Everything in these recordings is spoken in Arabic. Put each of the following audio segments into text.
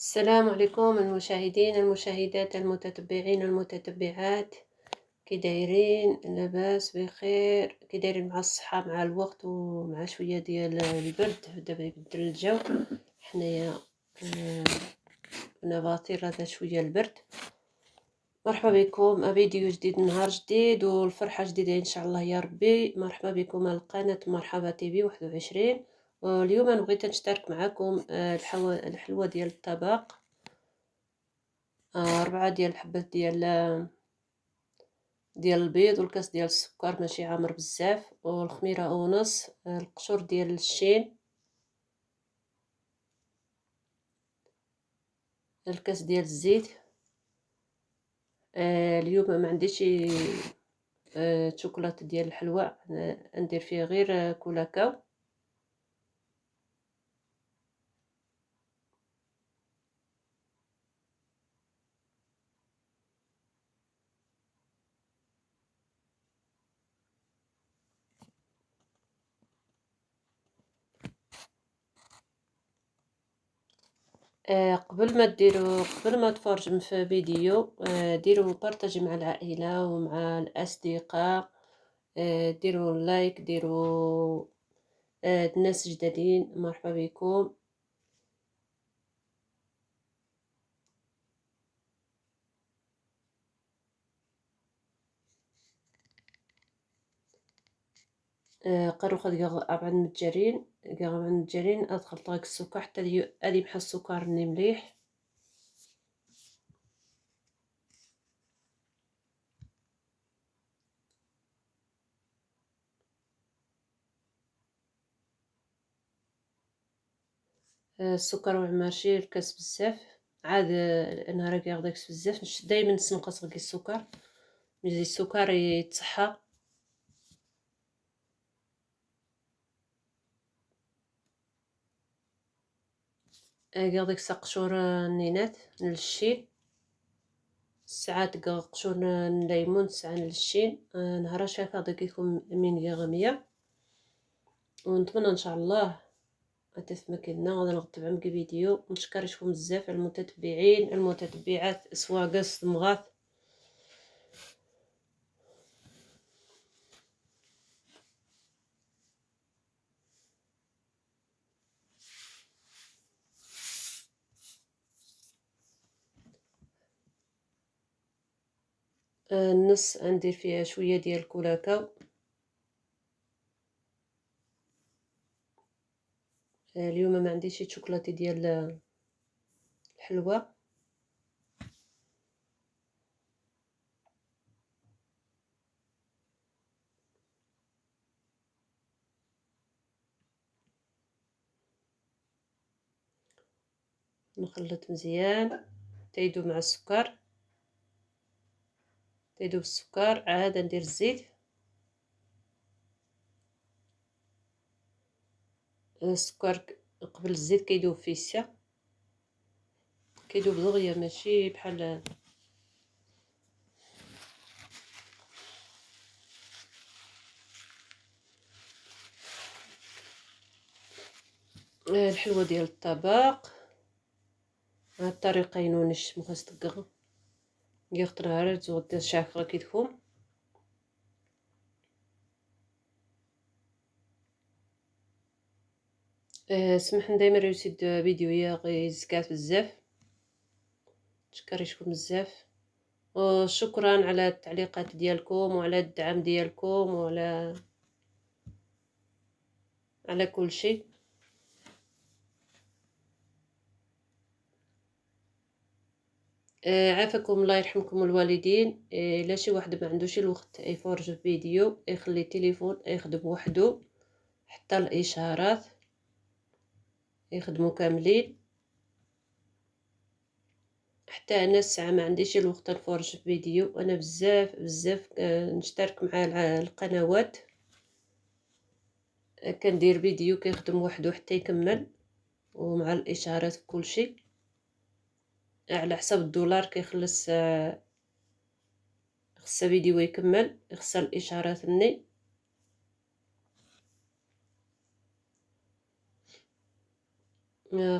السلام عليكم المشاهدين المشاهدات المتتبعين المتتبعات. كي دايرين؟ لاباس بخير؟ كي دايرين مع الصحة مع الوقت ومع شوية ديال البرد؟ دابا يبدل الجو حنايا نباطير هذا شوية البرد. مرحبا بكم فيديو جديد، نهار جديد والفرحة جديدة ان شاء الله يا ربي. مرحبا بكم على قناة مرحبا تيفي 21. واليوم انا بغيت نشترك معكم الحلوى ديال الطبق. 4 ديال الحبات ديال البيض والكاس ديال السكر ماشي عامر بزاف، والخميره ونص، القشور ديال الشين، الكاس ديال الزيت. اليوم ما عنديش شوكولاته ديال الحلوى، ندير فيه غير كولاكاو. قبل ما تفرجوا في فيديو، ديروا بارطاجي مع العائله ومع الاصدقاء. ديروا لايك، ديروا الناس جدادين مرحبا بكم. قروخة ديال 4 متجرين ادخل طاق السكر حتى ادي بحال السكر ني مليح. السكر ماشي الكاس بزاف عاد. انا راه داكس بزاف دائما نقص غير السكر ملي السكر يتصحى. كاع داك القشور النينات نلشين، ساعات قشور الليمون، ساعات نلشين. نهار شافا داك يكون من غامية. ونتمنى ان شاء الله حتى ما كنا غادي نتبع معك فيديو. نشكركم بزاف على المتتبعين المتتبعات سواقس مغاث. النص ندير فيها شويه ديال الكولاكاو. اليوم ما عنديش شي شوكولاتي ديال الحلوى. نخلط مزيان تيدوب مع السكر، تيدوب السكر. عاد ندير الزيت. السكر قبل الزيت كيدوب فيه السا، كيدوب دغيا ماشي بحال الحلوى ديال الطبق. هاد الطريقه ينونش مخاص تقغ يختار غير تغدى شاكرا كيدكم. سمح دايما ريوسيد فيديو يا غي زكات بزاف. شكريشكم بزاف وشكرا على التعليقات ديالكم وعلى الدعم ديالكم على كل شيء. عافاكم الله يرحمكم الوالدين. الا شي واحد ما عندوش الوقت يفرج فيديو يخلي التليفون يخدم وحده حتى الاشارات يخدموا كاملين. حتى انا الساعه ما عنديش الوقت نفرج فيديو. انا بزاف بزاف نشترك مع القنوات، كندير فيديو كيخدم وحده حتى يكمل ومع الاشارات وكل شيء. على حسب الدولار كيخلص. خص فيديو يكمل خص الاشارات ني.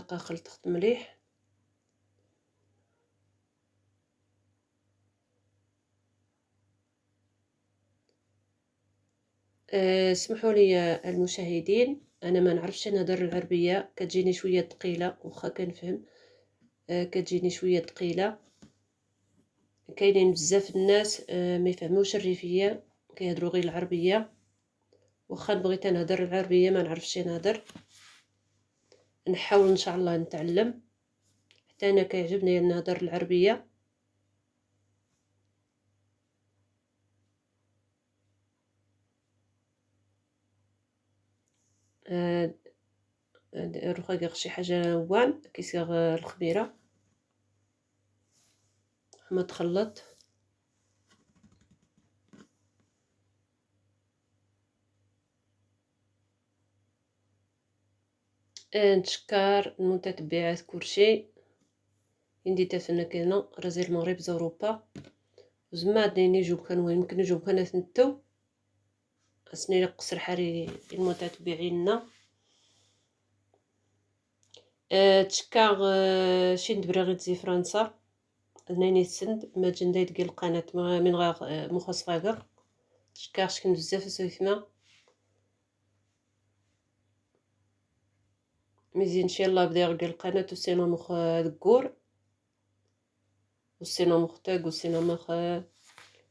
خلطت مليح. اسمحوا لي المشاهدين، انا ما نعرفش نهضر العربيه، كتجيني شويه ثقيله واخا كنفهم. كتجيني شويه ثقيله. كاينين بزاف الناس ما يفهموش الريفيه، كيهضروا غير العربيه. واخا بغيت نهضر العربيه ما نعرفش نهضر. نحاول ان شاء الله نتعلم، حتى انا كيعجبني نهضر العربيه. آه، روخا غير شي حاجه وان كيصير الخميره ما تخلط. نتشكر المتتبعات كلشي. عندي تفنى كاينه رازي المغرب زوروبا زعما ديني جو كان يمكن جو كان ثنتو اسني قصر حري المتتبعين. تشكر شي ندبر غير تزي فرنسا ناني سند ما جندايت ديال القناه من غير مخصفاقه. تشكر شكن بزاف سويتنا مزيان ان شاء الله بدا ديال القناه وسينو مخ ذكور وسينو مختاق وسينو مخ.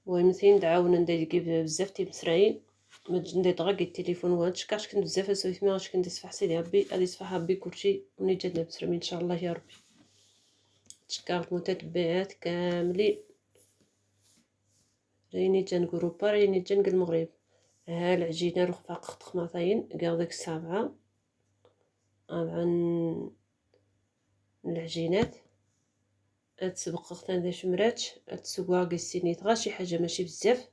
المهم دعاونا ندير بزاف تيمسراين ما جنديت غير التليفون وهاد تشكر شكن بزاف سويتنا اش كندير صفح سيدي ربي غادي صفح ربي كلشي ملي جاتنا بسرمي ان شاء الله يا ربي. تشكر المتتبعات كاملين راني جنقول راني جنق المغرب. ها العجينه روح فاق خماطين كاع داك السابعه طبعا العجينات تسبق ختان شمرات تسوى كيسينيت غير شي حاجه ماشي بزاف.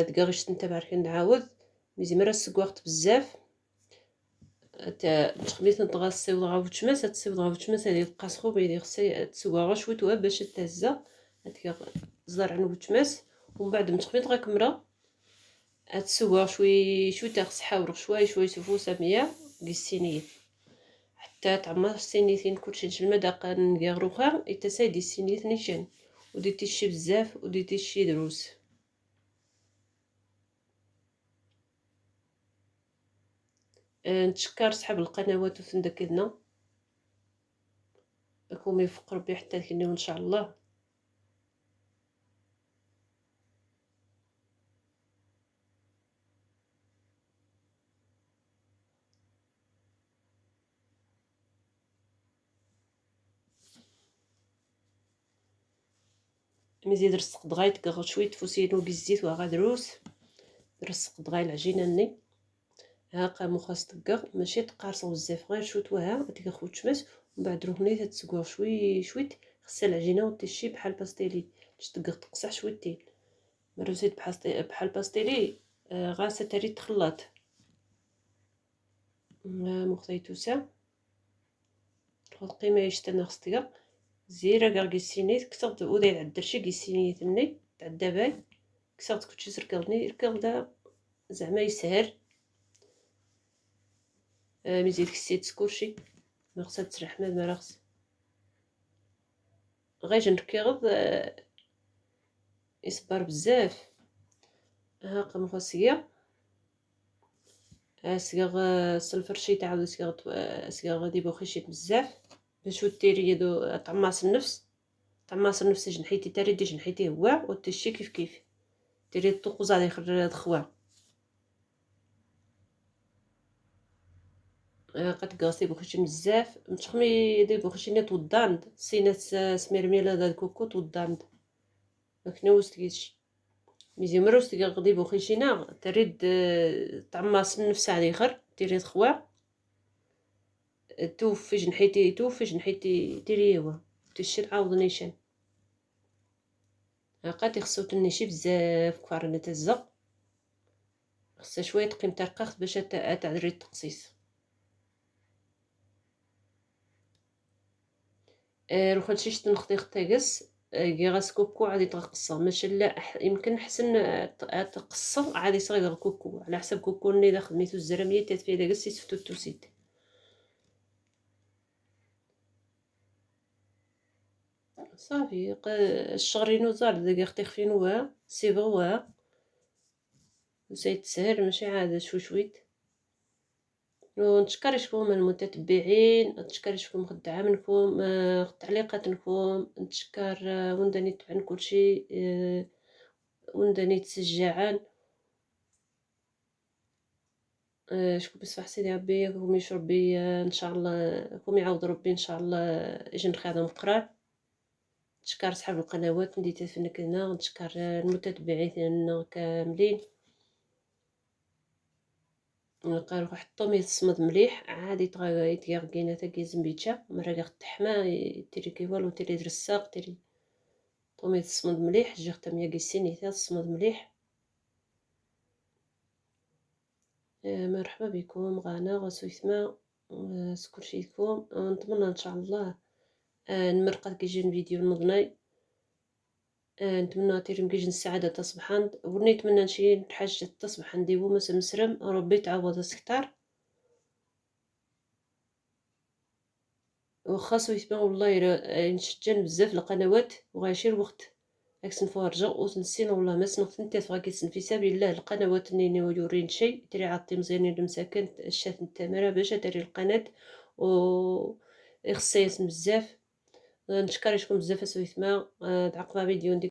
دكاغيش نتبع كنعاود مزي مرا السكواغت بزاف تخميت نطغى سيوض غاو تشماس تسيوض غاو تشماس هادي القاسخو بيدي خصي تسوى غا شويه تواب باش تهزا هاديك زرع عنو تشماس ومن بعد متخميت غا كمرة تسوى شوي شوي تاخص حاور شوي شوي سفو سامية كيسينيت حتى تعمر السينيتين كلشي نشم المذاق نكيغروخا يتسايدي السينيت نيشان وديتي شي بزاف وديتي شي دروس. نتشكر صحاب القنوات وفندكنا راكم يوفق ربي حتى كنيو ان شاء الله. مزيد رسق دغايت كغ شويه فوسينو بالزيت وغا دروس رسق دغاي العجينه ني ها قامو خاص دكا ماشي تقارصو بزاف غير شوتوها هاديك خوت تشمس ومن بعد روحني تتسكوا شوي شويت خصها العجينه وتشي بحال باستيلي باش دكا تقصح شويتين مروسيت بحال باستيلي. غاسه تري تخلط مختيتوسا القيمه يشتنا خصتيا زيرا كاع كيسينيت كثرت وداير عدرشي كيسينيت مني تعدا باي كثرت كلشي سركضني ركض زعما يسهل. مزيد كسيت كلشي ما خصها تسرح ما رخص غير جنركيغض يصبر بزاف. ها قام خاصيا سيغ السلفرشي تعاود سيغ غادي بوخيشي بزاف باش وديري يدو طعماص النفس طعماص النفس جنحيتي تاري دي جنحيتي هو وتشي كيف كيف ديري الطقوز غادي يخرج دخوا قد غاسي بوخيشي بزاف متخمي دي بوخيشي نيت وداند سينات سميرميلا دا الكوكو وداند مكنا وستيش ميزي مروس غادي بوخيشينا تريد طعماص النفس غادي يخر ديري دخوا توفي جنحيتي ديري هو تشي تعاود نيشان قاتي خصو تنيشي بزاف كفار تهزا خصها شويه تقيم ترقاق باش تعذري التقصيص. روح نشيش تنخدي تاقص كي غاس كوكو عادي تقصا ماشي لا يمكن حسن تقصر عادي صغير كوكو على حسب كوكو ني داخل ميتو الزراميه تاتفي داقص يسفتو التوسيد. صافي الشغرينو زار داك اختي خفينوها سيبغوها وسيت تسهل ماشي عاد شويت. ونتشكركم المتتبعين، نتشكركم خدعمكم، تعليقاتكم، نتشكر وندني تبعن كلشي، وندني تسجعان. شكون بصح سيدي ربي ياكم يشرب ربي، ان شاء الله كم يعاود ربي ان شاء الله يجي نخدم قراب. نتشكر صحاب القنوات نديت فينك هنا، نتشكر المتتبعين كاملين. قالوا حطو مي تصمد مليح عادي تغا يتيغ تا كيزم بيتشا مرة غير تحما تيري كي والو تيري درساق تيري طومي تصمد مليح جيغ تاميا كيسيني تا تصمد مليح. مرحبا بكم غانا غسويثما سكلشيكم. نتمنى ان شاء الله نمرقات كيجي فيديو نضناي. نتمنى تيرم كيجي السعادة تصبحان وني نتمنى نشي حاجة تصبح عندي ومس مسرم ربي تعوض سكتار. وخا سويثما والله نشجن بزاف القنوات وغيشير وقت اكسن فارجا ونسين والله ما سنغت نتا فغاكيسن في سبيل الله القنوات نيني يورين شيء تري عطي مزيانين المساكن الشات التمرة باش داري القناة و يخصيس بزاف. نشكركم بزاف سويثما. تعقبا فيديو